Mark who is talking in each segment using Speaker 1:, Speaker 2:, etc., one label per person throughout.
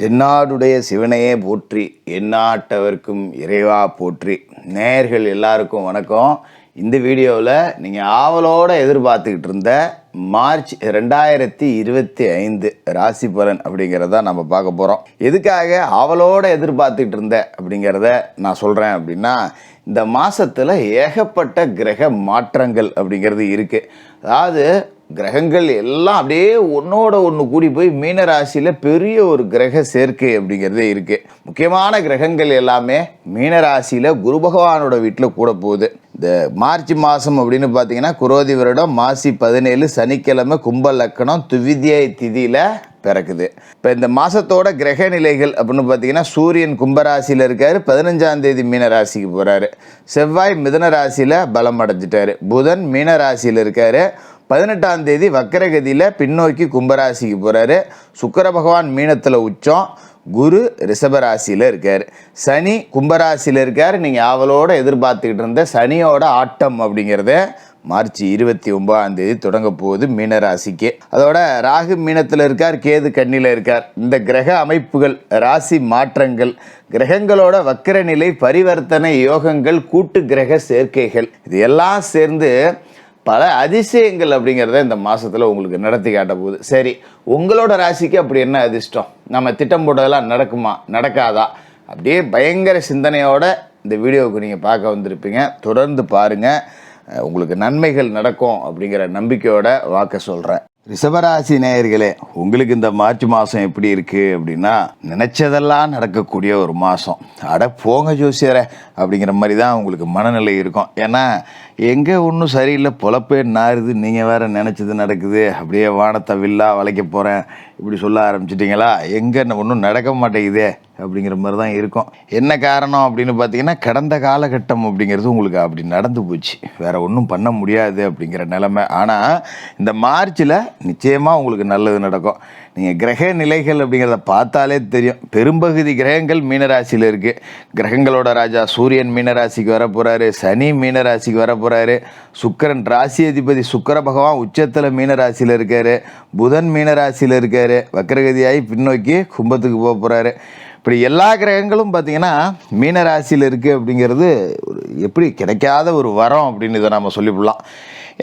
Speaker 1: தென்னாடுடைய சிவனையே போற்றி, எந்நாட்டவர்க்கும் இறைவா போற்றி. நேயர்கள் எல்லாருக்கும் வணக்கம். இந்த வீடியோவில் நீங்கள் ஆவலோடு எதிர்பார்த்துக்கிட்டு இருந்த மார்ச் 2025 ராசி பலன் அப்படிங்கிறத நம்ம பார்க்க போகிறோம். எதுக்காக ஆவலோடு எதிர்பார்த்துக்கிட்டு இருந்த அப்படிங்கிறத நான் சொல்கிறேன் அப்படின்னா, இந்த மாதத்தில் ஏகப்பட்ட கிரக மாற்றங்கள் அப்படிங்கிறது இருக்குது. அதாவது கிரகங்கள் எல்லாம் அப்படியே ஒன்றோட ஒன்று கூடி போய் மீன ராசியில் பெரிய ஒரு கிரக சேர்க்கை அப்படிங்கிறதே இருக்குது. முக்கியமான கிரகங்கள் எல்லாமே மீன ராசியில் குரு பகவானோட வீட்டில் கூட போகுது. இந்த மார்ச் மாதம் அப்படின்னு பார்த்தீங்கன்னா குரோதி வருடம் மாசி 17 சனிக்கிழமை கும்ப லக்கணம் துவிதியை திதியில் பிறக்குது. இப்போ இந்த மாதத்தோட கிரக நிலைகள் அப்படின்னு பார்த்தீங்கன்னா சூரியன் கும்பராசியில் இருக்கார், 15ஆம் தேதி மீன ராசிக்கு போகிறாரு. செவ்வாய் மிதுன ராசியில் பலம் அடைஞ்சிட்டாரு. புதன் மீன ராசியில் இருக்கார், 18ஆம் தேதி வக்கரகதியில் பின்னோக்கி கும்பராசிக்கு போகிறாரு. சுக்கிர பகவான் மீனத்தில் உச்சம், குரு ரிஷபராசியில் இருக்கார், சனி கும்பராசியில் இருக்கார். நீங்கள் ஆவலோடு எதிர்பார்த்துக்கிட்டு இருந்த சனியோட ஆட்டம் அப்படிங்கிறத மார்ச் 29ஆம் தேதி தொடங்க போகுது மீனராசிக்கு. அதோட ராகு மீனத்தில் இருக்கார், கேது கன்னியில் இருக்கார். இந்த கிரக அமைப்புகள், ராசி மாற்றங்கள், கிரகங்களோட வக்கர நிலை, பரிவர்த்தனை யோகங்கள், கூட்டு கிரக சேர்க்கைகள், இது எல்லாம் சேர்ந்து பல அதிசயங்கள் அப்படிங்கிறத இந்த மாதத்தில் உங்களுக்கு நடத்தி காட்ட போகுது. சரி, உங்களோட ராசிக்கு அப்படி என்ன அதிர்ஷ்டம்? நம்ம திட்டம் போட்டதெல்லாம் நடக்குமா நடக்காதா? அப்படியே பயங்கர சிந்தனையோட இந்த வீடியோவுக்கு நீங்கள் பார்க்க வந்திருப்பீங்க. தொடர்ந்து பாருங்கள், உங்களுக்கு நன்மைகள் நடக்கும் அப்படிங்கிற நம்பிக்கையோட வாக்க சொல்கிறேன். ரிஷபராசி நேயர்களே, உங்களுக்கு இந்த மார்ச் மாதம் எப்படி இருக்குது அப்படின்னா, நினச்சதெல்லாம் நடக்கக்கூடிய ஒரு மாதம். அட போங்க ஜோசியரை அப்படிங்கிற மாதிரி தான் உங்களுக்கு மனநிலை இருக்கும். ஏன்னா எங்கே ஒன்றும் சரியில்லை, பொழப்பே நாருது, நீங்கள் வேறு நினச்சது நடக்குது, அப்படியே வானத்தை வில்லா வளைக்க போகிறேன் இப்படி சொல்ல ஆரம்பிச்சிட்டிங்களா, எங்கே ஒன்றும் நடக்க மாட்டேங்குதே அப்படிங்கிற மாதிரி தான் இருக்கும். என்ன காரணம் அப்படின்னு பார்த்தீங்கன்னா, கடந்த காலகட்டம் அப்படிங்கிறது உங்களுக்கு அப்படி நடந்து போச்சு, வேறு ஒன்றும் பண்ண முடியாது அப்படிங்கிற நிலைமை. ஆனால் இந்த மார்ச்சில் நிச்சயமாக உங்களுக்கு நல்லது நடக்கும். நீங்கள் கிரக நிலைகள் அப்படிங்கிறத பார்த்தாலே தெரியும். பெரும்பகுதி கிரகங்கள் மீனராசியில் இருக்குது. கிரகங்களோட ராஜா சூரியன் மீனராசிக்கு வர போகிறாரு, சனி மீனராசிக்கு வர போகிறாரு, சுக்கிரன் ராசி அதிபதி சுக்கிர பகவான் உச்சத்தில் மீனராசியில் இருக்கார், புதன் மீனராசியில் இருக்கார், வக்கரகதியாகி பின்னோக்கி கும்பத்துக்கு போக போகிறாரு. இப்படி எல்லா கிரகங்களும் பார்த்திங்கன்னா மீனராசியில் இருக்குது அப்படிங்கிறது ஒரு எப்படி கிடைக்காத ஒரு வரம் அப்படின்னு இதை நம்ம சொல்லிவிடலாம்.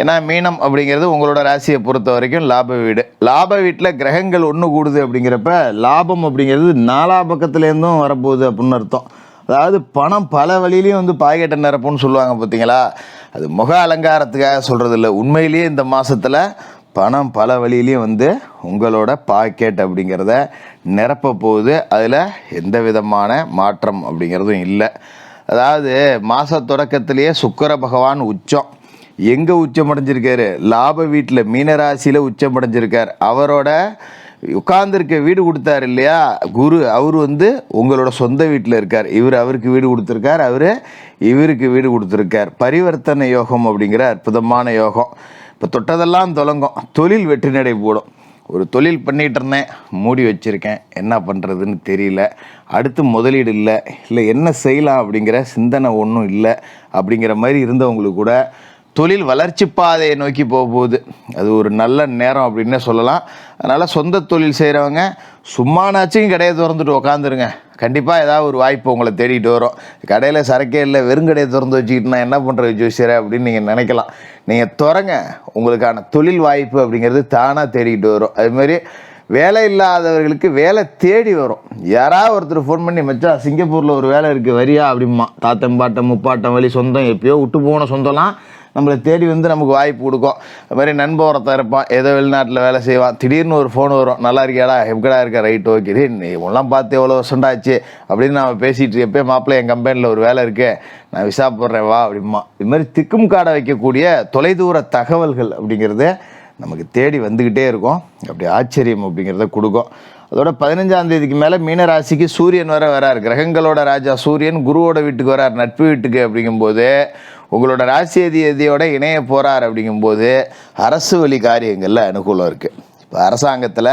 Speaker 1: ஏன்னா மீனம் அப்படிங்கிறது உங்களோட ராசியை பொறுத்த வரைக்கும் லாப வீடு. லாப வீட்டில் கிரகங்கள் ஒன்று கூடுது அப்படிங்கிறப்ப லாபம் அப்படிங்கிறது 4 பக்கத்துலேருந்தும் வரப்போகுது அப்படின்னு அர்த்தம். அதாவது பணம் பல வழியிலையும் பாக்கெட்டை நிரப்புன்னு சொல்லுவாங்க பார்த்தீங்களா, அது முக அலங்காரத்துக்காக சொல்கிறது இல்லை. உண்மையிலேயே இந்த மாதத்தில் பணம் பல வழியிலையும் உங்களோட பாக்கெட் அப்படிங்கிறத நிரப்ப போகுது. அதில் எந்த விதமான மாற்றம் அப்படிங்கிறதும் இல்லை. அதாவது மாத தொடக்கத்திலேயே சுக்கிர பகவான் உச்சம். எங்கே உச்சம் அடைஞ்சிருக்காரு? லாப வீட்டில் மீனராசியில் உச்சம் அடைஞ்சிருக்கார். அவரோட உட்கார்ந்துருக்க வீடு கொடுத்தார் இல்லையா குரு, அவர் உங்களோட சொந்த வீட்டில் இருக்கார். இவர் அவருக்கு வீடு கொடுத்துருக்கார், அவர் இவருக்கு வீடு கொடுத்துருக்கார். பரிவர்த்தனை யோகம் அப்படிங்கிற அற்புதமான யோகம். இப்போ தொட்டதெல்லாம் தொடங்கும். தொழில் வெற்றி நடை போடும். ஒரு தொழில் பண்ணிகிட்டு இருந்தேன், மூடி வச்சுருக்கேன், என்ன பண்ணுறதுன்னு தெரியல, அடுத்து முதலீடு இல்லை, என்ன செய்யலாம் அப்படிங்கிற சிந்தனை ஒன்றும் இல்லை அப்படிங்கிற மாதிரி இருந்தவங்களுக்கு கூட தொழில் வளர்ச்சி பாதையை நோக்கி போகுது. அது ஒரு நல்ல நேரம் அப்படின்னே சொல்லலாம். அதனால் சொந்த தொழில் செய்கிறவங்க சும்மானாச்சும் கடையை திறந்துட்டு உக்காந்துருங்க. கண்டிப்பாக ஏதாவது ஒரு வாய்ப்பு உங்களை தேடிட்டு வரும். கடையில் சரக்கே இல்லை, வெறுங்கடையை திறந்து வச்சுக்கிட்டுனா என்ன பண்ணுறது ஜோசியரை அப்படின்னு நீங்கள் நினைக்கலாம். நீங்கள் திறங்க, உங்களுக்கான தொழில் வாய்ப்பு அப்படிங்கிறது தானாக தேடிக்கிட்டு வரும். அதுமாரி வேலை இல்லாதவர்களுக்கு வேலை தேடி வரும். யாராவது ஒருத்தர் ஃபோன் பண்ணி, மச்சான் சிங்கப்பூரில் ஒரு வேலை இருக்குது வரியா அப்படிமா, தாத்தம் பாட்டம் முப்பாட்டம் வழி சொந்தம், எப்பயோ விட்டு போன சொந்தம்லாம் நம்மளை தேடி நமக்கு வாய்ப்பு கொடுக்கும். அது மாதிரி நண்பன் ஒருத்தன் இருப்பான், ஏதோ வெளிநாட்டில் வேலை செய்வான், திடீர்னு ஒரு ஃபோன் வரும், நல்லா இருக்கியாடா, எப்படா இருக்கா, ரைட் ஓகே, நீ ஒன்றாம் பார்த்து எவ்வளோ வருஷம்டாச்சு அப்படின்னு நம்ம பேசிகிட்டு எப்போ மாப்பிள்ளை என் கம்பெனியில் ஒரு வேலை இருக்கு, நான் விசா போடுறேன் வா அப்படிமா. இது மாதிரி திக்கும் காடை வைக்கக்கூடிய தொலைதூர தகவல்கள் அப்படிங்கிறது நமக்கு தேடி வந்துக்கிட்டே இருக்கும். அப்படி ஆச்சரியம் அப்படிங்கிறத கொடுக்கும். அதோட 15ஆம் தேதிக்கு மேலே மீனராசிக்கு சூரியன் வரார். கிரகங்களோட ராஜா சூரியன் குருவோட வீட்டுக்கு வரார், நட்பு வீட்டுக்கு. அப்படிங்கும்போது உங்களோட ராசி அதிபதியோட இணைய போகிறார். அப்படிங்கும்போது அரசு வழி காரியங்களில் அனுகூலம் இருக்குது. இப்போ அரசாங்கத்தில்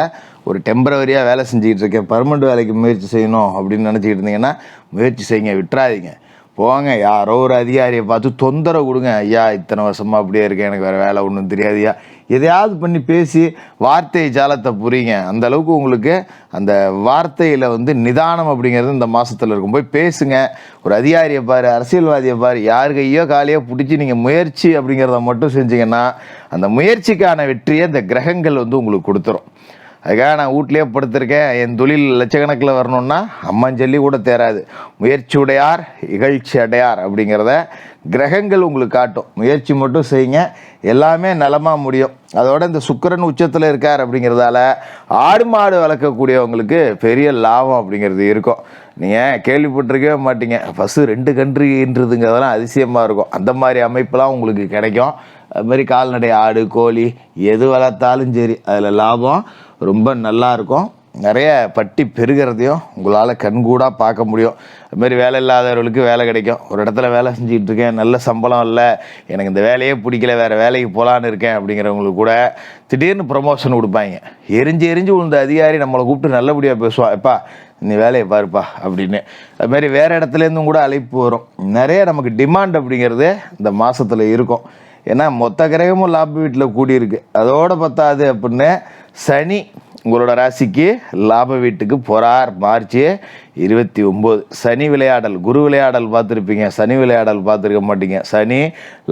Speaker 1: ஒரு டெம்பரவரியாக வேலை செஞ்சுக்கிட்டு இருக்கேன், பர்மனெண்ட் வேலைக்கு முயற்சி செய்யணும் அப்படின்னு நினச்சிக்கிட்டு இருந்தீங்கன்னா முயற்சி செய்யுங்க, விட்டுறாதீங்க. போங்க யாரோ ஒரு அதிகாரியை பார்த்து தொந்தரவு கொடுங்க, ஐயா இத்தனை வருஷமாக அப்படியே இருக்கேன், எனக்கு வேறு வேலை ஒன்றும் தெரியாதுயா, எதையாவது பண்ணி பேசி வார்த்தை ஜாலத்தை புரியுங்க. அந்த அளவுக்கு உங்களுக்கு அந்த வார்த்தையில் நிதானம் அப்படிங்கிறது இந்த மாதத்தில் இருக்கும். போய் பேசுங்க. ஒரு அதிகாரியை பாரு, அரசியல்வாதியை பாரு, யார் கையோ காலையோ பிடிச்சி நீங்கள் முயற்சி அப்படிங்கிறத மட்டும் செஞ்சீங்கன்னா அந்த முயற்சிக்கான வெற்றியை இந்த கிரகங்கள் உங்களுக்கு கொடுத்துரும். அதுக்காக நான் வீட்லேயே படுத்திருக்கேன், என் தொழில் லட்சக்கணக்கில் வரணும்னா அம்மாஞ்சொல்லி கூட தேராது. முயற்சி உடையார் இகழ்ச்சி அடையார் அப்படிங்கிறத கிரகங்கள் உங்களுக்கு காட்டும். முயற்சி மட்டும் செய்யுங்க, எல்லாமே நலமாக முடியும். அதோட இந்த சுக்கிரன் உச்சத்தில் இருக்கார் அப்படிங்கிறதால ஆடு மாடு வளர்க்கக்கூடியவங்களுக்கு பெரிய லாபம் அப்படிங்கிறது இருக்கும். நீங்கள் கேள்விப்பட்டிருக்கவே மாட்டீங்க, பசு 2 கன்றுன்றதுங்கிறதெல்லாம் அதிசயமாக இருக்கும். அந்த மாதிரி அமைப்பெல்லாம் உங்களுக்கு கிடைக்கும். அதுமாதிரி கால்நடை ஆடு கோழி எது வளர்த்தாலும் சரி அதில் லாபம் ரொம்ப நல்லாயிருக்கும். நிறைய பட்டி பெருகிறதையும் உங்களால் கண்கூடாக பார்க்க முடியும். அதுமாரி வேலை இல்லாதவர்களுக்கு வேலை கிடைக்கும். ஒரு இடத்துல வேலை செஞ்சுக்கிட்டு இருக்கேன், நல்ல சம்பளம் இல்லை, எனக்கு இந்த வேலையே பிடிக்கல, வேறு வேலைக்கு போகலான்னு இருக்கேன் அப்படிங்கிறவங்களுக்கு கூட திடீர்னு ப்ரொமோஷன் கொடுப்பாங்க. எரிஞ்சு விழுந்த அதிகாரி நம்மளை கூப்பிட்டு நல்லபடியாக பேசுவான், எப்பா நீ வேலையை பாருப்பா அப்படின்னு. அதுமாரி வேறு இடத்துலேருந்தும் கூட அழைப்பு வரும். நிறைய நமக்கு டிமாண்ட் அப்படிங்கிறது இந்த மாதத்தில் இருக்கும். ஏன்னா மொத்த கிரகமும் லாப வீட்டில் கூடியிருக்கு. அதோடு பத்தாது அப்படின்னு சனி உங்களோட ராசிக்கு லாப வீட்டுக்கு போகிறார். மார்ச் 29 சனி விளையாடல், குரு விளையாடல் பார்த்துருப்பீங்க, சனி விளையாடல் பார்த்துருக்க மாட்டீங்க. சனி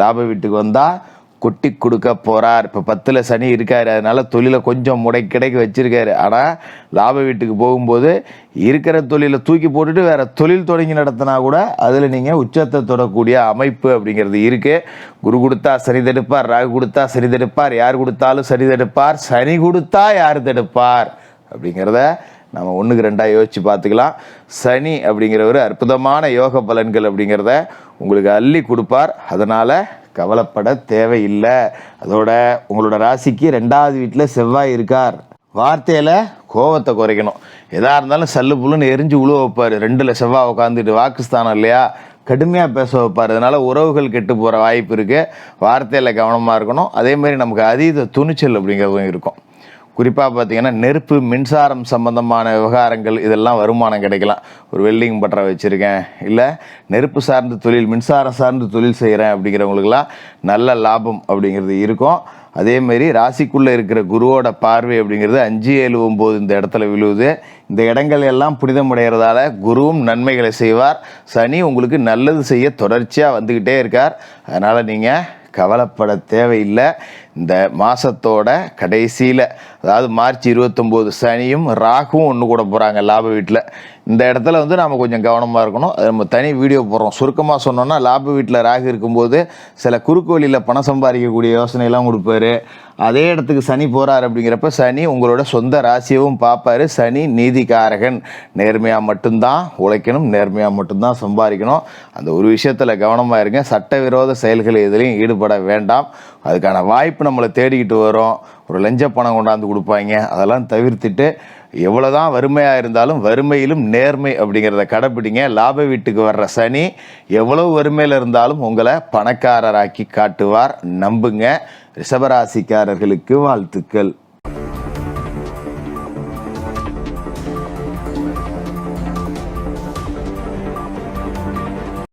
Speaker 1: லாப வீட்டுக்கு வந்தால் கொட்டி கொடுக்க போகிறார். இப்போ 10ல் சனி இருக்கார், அதனால் தொழிலை கொஞ்சம் முடைக்கிடைக்கு வச்சுருக்காரு. ஆனால் லாப வீட்டுக்கு போகும்போது இருக்கிற தொழிலை தூக்கி போட்டுட்டு வேறு தொழில் தொடங்கி நடத்தினா கூட அதில் நீங்கள் உச்சத்தை தொடக்கூடிய அமைப்பு அப்படிங்கிறது இருக்குது. குரு கொடுத்தா சனி தடுப்பார், ராகு கொடுத்தா சனி தடுப்பார், யார் கொடுத்தாலும் சனி தடுப்பார், சனி கொடுத்தா யார் தடுப்பார் அப்படிங்கிறத நம்ம 1க்கு 2 யோசித்து பார்த்துக்கலாம். சனி அப்படிங்கிறவர் அற்புதமான யோக பலன்கள் அப்படிங்கிறத உங்களுக்கு அள்ளி கொடுப்பார். அதனால் கவலைப்பட தேவையில்லை. அதோட உங்களோட ராசிக்கு 2வது வீட்டில் செவ்வாய் இருக்கார். வார்த்தையில் கோபத்தை குறைக்கணும். எதாக இருந்தாலும் சல்லு புல்லுன்னு எரிஞ்சு உழுவ வைப்பார். 2ல் செவ்வாய் உட்காந்துட்டு வாக்குஸ்தானம் இல்லையா, கடுமையாக பேச வைப்பார். அதனால் உறவுகள் கெட்டு போகிற வாய்ப்பு இருக்குது. வார்த்தையில் கவனமாக இருக்கணும். அதேமாதிரி நமக்கு அதீத துணிச்சல் அப்படிங்கிறதும் இருக்கும். குறிப்பாக பார்த்திங்கன்னா நெருப்பு மின்சாரம் சம்பந்தமான விவகாரங்கள் இதெல்லாம் வருமானம் கிடைக்கலாம். ஒரு வெல்டிங் பட்டறை வச்சுருக்கேன், இல்லை நெருப்பு சார்ந்த தொழில் மின்சாரம் சார்ந்து தொழில் செய்கிறேன் அப்படிங்கிறவங்களுக்கெல்லாம் நல்ல லாபம் அப்படிங்கிறது இருக்கும். அதேமாரி ராசிக்குள்ளே இருக்கிற குருவோட பார்வை அப்படிங்கிறது 5, 7, 9 இந்த இடத்துல விழுவுது. இந்த இடங்கள் எல்லாம் புனிதமடைகிறதால குருவும் நன்மைகளை செய்வார். சனி உங்களுக்கு நல்லது செய்ய தொடர்ச்சியாக வந்துக்கிட்டே இருக்கார். அதனால் நீங்கள் கவலைப்பட தேவையில்லை. இந்த மாதத்தோட கடைசியில், அதாவது மார்ச் 29 சனியும் ராகுவும் ஒன்று கூட போகிறாங்க லாப வீட்டில். இந்த இடத்துல நாம் கொஞ்சம் கவனமாக இருக்கணும். அது நம்ம தனி வீடியோ போடுறோம். சுருக்கமாக சொன்னோன்னா, லாப வீட்டில் ராகு இருக்கும்போது சில குறுக்கு வழியில் பணம் சம்பாதிக்கக்கூடிய யோசனையெல்லாம் கொடுப்பாரு. அதே இடத்துக்கு சனி போகிறார் அப்படிங்கிறப்ப சனி உங்களோட சொந்த ராசியவும் பார்ப்பார். சனி நீதிகாரகன். நேர்மையாக மட்டும்தான் உழைக்கணும், நேர்மையாக மட்டும்தான் சம்பாதிக்கணும். அந்த ஒரு விஷயத்தில் கவனமாக இருங்க. சட்டவிரோத செயல்கள் எதுலையும் ஈடுபட வேண்டாம். அதுக்கான வாய்ப்பு நம்மளை தேடிக்கிட்டு வரும். ஒரு லஞ்ச பணம் கொண்டாந்து கொடுப்பாங்க, அதெல்லாம் தவிர்த்துட்டு எவ்வளோதான் வறுமையாக இருந்தாலும் வறுமையிலும் நேர்மை அப்படிங்கிறத கடைப்பிடிங்க. லாப வீட்டுக்கு வர்ற சனி எவ்வளோ வறுமையில் இருந்தாலும் உங்களை பணக்காரராக்கி காட்டுவார். நம்புங்க. ரிஷபராசிக்காரர்களுக்கு வாழ்த்துக்கள்.